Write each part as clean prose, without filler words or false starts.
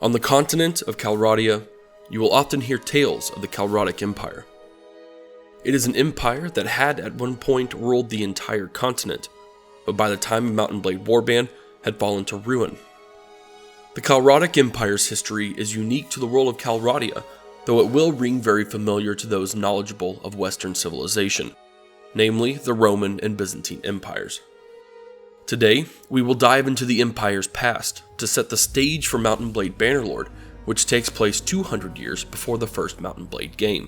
On the continent of Calradia, you will often hear tales of the Calradic Empire. It is an empire that had at one point ruled the entire continent, but by the time of Mount and Blade Warband had fallen to ruin. The Calradic Empire's history is unique to the world of Calradia, though it will ring very familiar to those knowledgeable of Western civilization, namely the Roman and Byzantine empires. Today, we will dive into the empire's past to set the stage for Mount and Blade Bannerlord, which takes place 200 years before the first Mount and Blade game.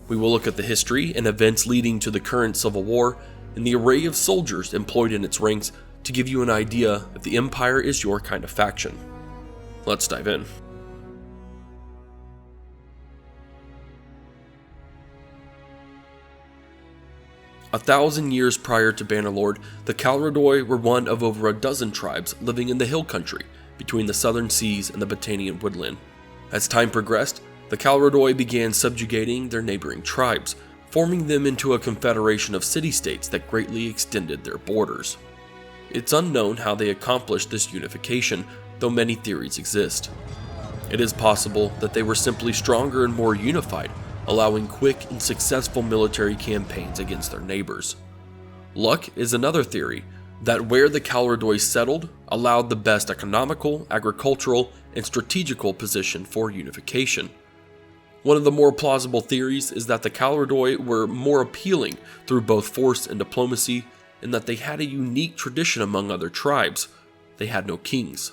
We will look at the history and events leading to the current civil war and the array of soldiers employed in its ranks to give you an idea if the empire is your kind of faction. Let's dive in. A 1,000 years prior to Bannerlord, the Calradoi were one of over a dozen tribes living in the hill country between the southern seas and the Botanian woodland. As time progressed, the Calradoi began subjugating their neighboring tribes, forming them into a confederation of city-states that greatly extended their borders. It's unknown how they accomplished this unification, though many theories exist. It is possible that they were simply stronger and more unified, allowing quick and successful military campaigns against their neighbors. Luck is another theory, that where the Calradoi settled allowed the best economical, agricultural, and strategical position for unification. One of the more plausible theories is that the Calradoi were more appealing through both force and diplomacy, and that they had a unique tradition among other tribes. They had no kings.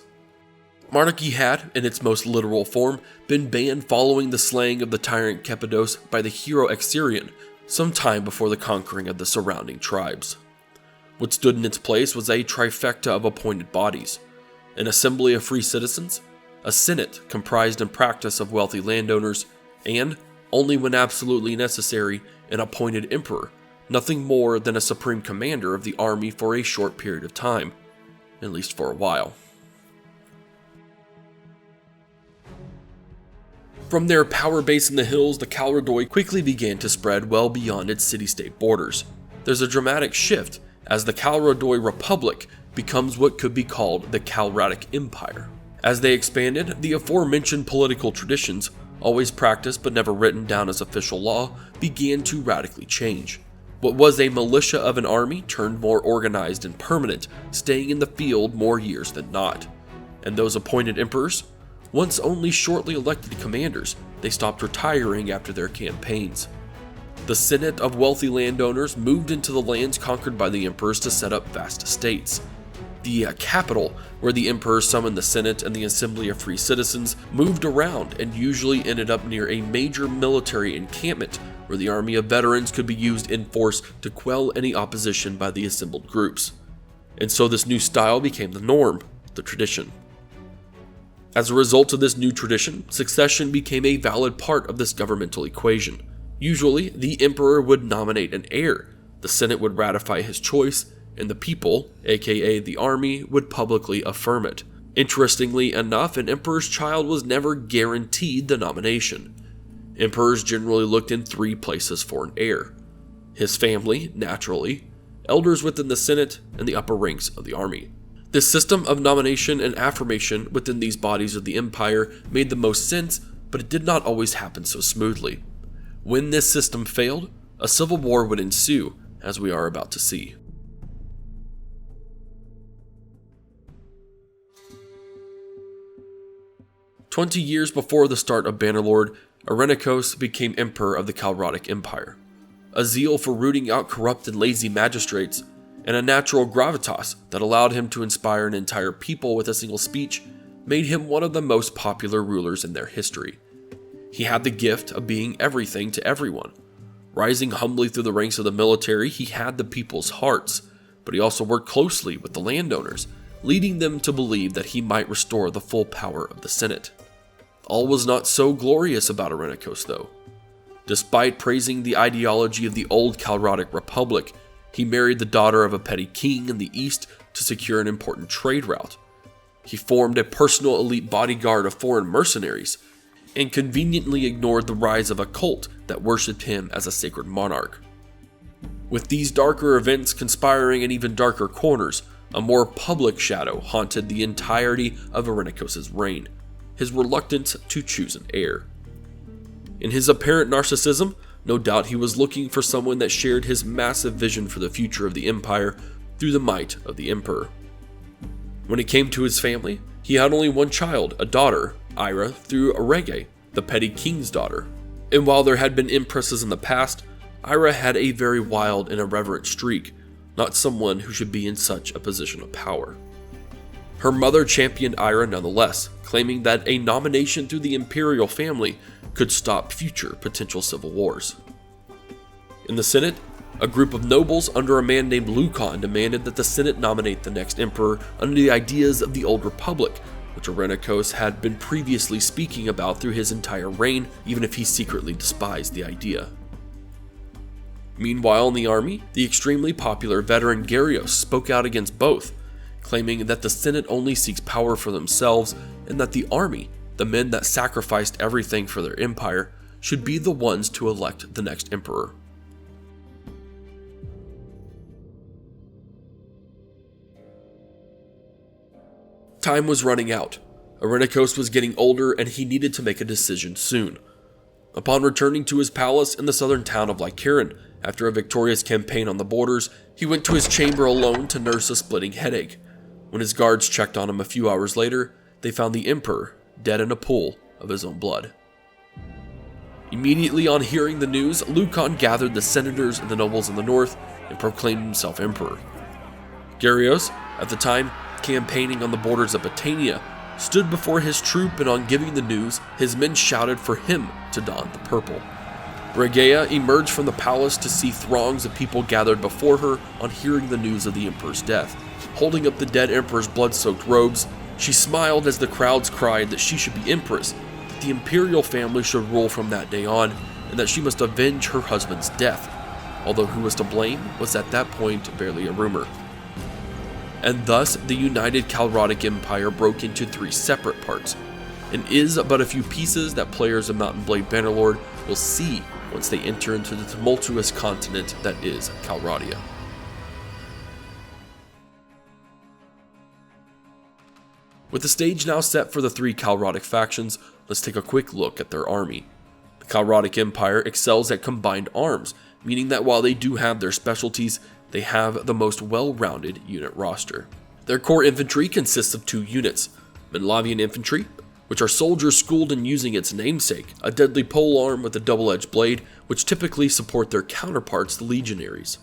Monarchy had, in its most literal form, been banned following the slaying of the tyrant Kepidos by the hero Exerion, some time before the conquering of the surrounding tribes. What stood in its place was a trifecta of appointed bodies: an assembly of free citizens, a senate comprised in practice of wealthy landowners, and, only when absolutely necessary, an appointed emperor, nothing more than a supreme commander of the army for a short period of time, at least for a while. From their power base in the hills, the Calradoi quickly began to spread well beyond its city-state borders. There's a dramatic shift as the Calradoi Republic becomes what could be called the Calradic Empire. As they expanded, the aforementioned political traditions, always practiced but never written down as official law, began to radically change. What was a militia of an army turned more organized and permanent, staying in the field more years than not. And those appointed emperors? Once only shortly elected commanders, they stopped retiring after their campaigns. The Senate of wealthy landowners moved into the lands conquered by the emperors to set up vast estates. The capital, where the emperor summoned the Senate and the Assembly of Free Citizens, moved around and usually ended up near a major military encampment where the army of veterans could be used in force to quell any opposition by the assembled groups. And so this new style became the norm, the tradition. As a result of this new tradition, succession became a valid part of this governmental equation. Usually, the emperor would nominate an heir, the Senate would ratify his choice, and the people, aka the army, would publicly affirm it. Interestingly enough, an emperor's child was never guaranteed the nomination. Emperors generally looked in three places for an heir: his family, naturally, elders within the Senate, and the upper ranks of the army. This system of nomination and affirmation within these bodies of the empire made the most sense, but it did not always happen so smoothly. When this system failed, a civil war would ensue, as we are about to see. "20 years before the start of Bannerlord, Irenicos became emperor of the Calradic Empire. A zeal for rooting out corrupt and lazy magistrates, and a natural gravitas that allowed him to inspire an entire people with a single speech, made him one of the most popular rulers in their history. He had the gift of being everything to everyone. Rising humbly through the ranks of the military, he had the people's hearts, but he also worked closely with the landowners, leading them to believe that he might restore the full power of the Senate. All was not so glorious about Irenicos, though. Despite praising the ideology of the old Calradic Republic, he married the daughter of a petty king in the east to secure an important trade route. He formed a personal elite bodyguard of foreign mercenaries, and conveniently ignored the rise of a cult that worshipped him as a sacred monarch. With these darker events conspiring in even darker corners, a more public shadow haunted the entirety of Irenicos' reign: his reluctance to choose an heir. In his apparent narcissism, no doubt he was looking for someone that shared his massive vision for the future of the empire through the might of the emperor. When it came to his family, he had only one child, a daughter, Ira, through Arege, the petty king's daughter. And while there had been empresses in the past, Ira had a very wild and irreverent streak, not someone who should be in such a position of power. Her mother championed Ira nonetheless, claiming that a nomination through the imperial family could stop future potential civil wars. In the Senate, a group of nobles under a man named Lucan demanded that the Senate nominate the next emperor under the ideas of the Old Republic, which Irenicus had been previously speaking about through his entire reign, even if he secretly despised the idea. Meanwhile, in the army, the extremely popular veteran Garios spoke out against both, claiming that the Senate only seeks power for themselves and that the army, the men that sacrificed everything for their empire, should be the ones to elect the next emperor. Time was running out. Irenicus was getting older and he needed to make a decision soon. Upon returning to his palace in the southern town of Lycaron, after a victorious campaign on the borders, he went to his chamber alone to nurse a splitting headache. When his guards checked on him a few hours later, they found the emperor dead in a pool of his own blood. Immediately on hearing the news, Lucan gathered the senators and the nobles in the north and proclaimed himself emperor. Garios, at the time campaigning on the borders of Battania, stood before his troop, and on giving the news, his men shouted for him to don the purple. Regea emerged from the palace to see throngs of people gathered before her on hearing the news of the emperor's death. Holding up the dead emperor's blood-soaked robes, she smiled as the crowds cried that she should be empress, that the imperial family should rule from that day on, and that she must avenge her husband's death, although who was to blame was at that point barely a rumor. And thus the united Calradic Empire broke into three separate parts, and is but a few pieces that players of Mount & Blade Bannerlord will see once they enter into the tumultuous continent that is Calradia. With the stage now set for the three Calradic factions, let's take a quick look at their army. The Calradic Empire excels at combined arms, meaning that while they do have their specialties, they have the most well-rounded unit roster. Their core infantry consists of two units, Menlavian infantry, which are soldiers schooled in using its namesake, a deadly polearm with a double-edged blade, which typically support their counterparts, the legionaries.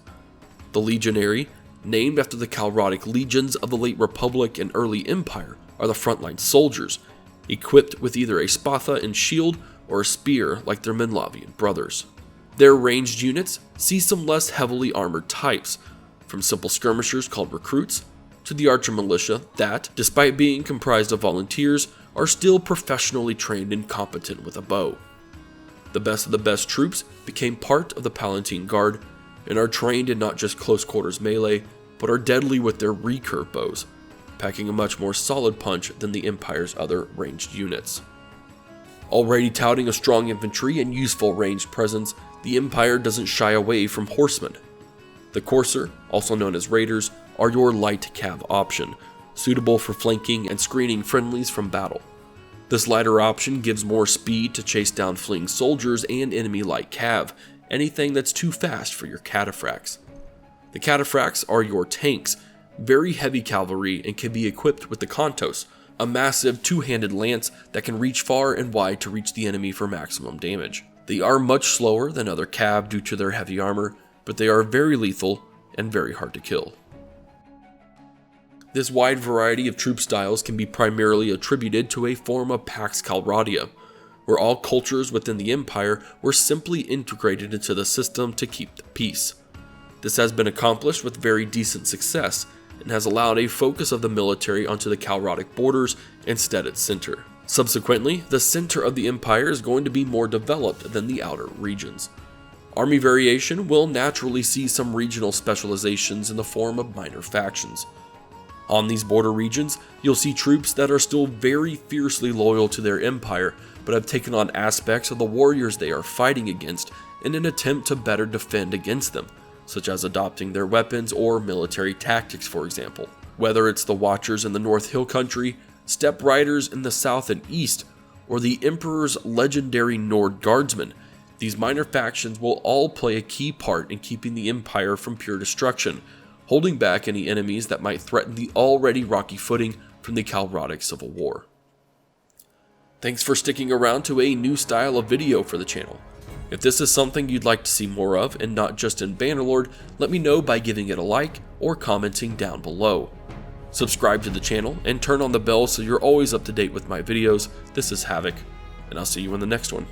The legionary, named after the Calradic legions of the late Republic and early Empire, are the frontline soldiers, equipped with either a spatha and shield or a spear like their Menlavian brothers. Their ranged units see some less heavily armored types, from simple skirmishers called recruits, to the archer militia that, despite being comprised of volunteers, are still professionally trained and competent with a bow. The best of the best troops became part of the Palatine Guard, and are trained in not just close quarters melee, but are deadly with their recurve bows, packing a much more solid punch than the Empire's other ranged units. Already touting a strong infantry and useful ranged presence, the Empire doesn't shy away from horsemen. The Courser, also known as Raiders, are your light cav option, suitable for flanking and screening friendlies from battle. This lighter option gives more speed to chase down fleeing soldiers and enemy light cav, anything that's too fast for your cataphracts. The cataphracts are your tanks, very heavy cavalry, and can be equipped with the Kontos, a massive two-handed lance that can reach far and wide to reach the enemy for maximum damage. They are much slower than other cav due to their heavy armor, but they are very lethal and very hard to kill. This wide variety of troop styles can be primarily attributed to a form of Pax Calradia, where all cultures within the Empire were simply integrated into the system to keep the peace. This has been accomplished with very decent success, and has allowed a focus of the military onto the Calradic borders instead its center. Subsequently, the center of the Empire is going to be more developed than the outer regions. Army variation will naturally see some regional specializations in the form of minor factions. On these border regions, you'll see troops that are still very fiercely loyal to their empire, but have taken on aspects of the warriors they are fighting against in an attempt to better defend against them, such as adopting their weapons or military tactics, for example. Whether it's the Watchers in the North Hill Country, Steppe Riders in the south and east, or the Emperor's legendary Nord Guardsmen. These minor factions will all play a key part in keeping the Empire from pure destruction, holding back any enemies that might threaten the already rocky footing from the Calradic Civil War. Thanks for sticking around to a new style of video for the channel. If this is something you'd like to see more of, and not just in Bannerlord, let me know by giving it a like or commenting down below. Subscribe to the channel and turn on the bell so you're always up to date with my videos. This is Havoc, and I'll see you in the next one.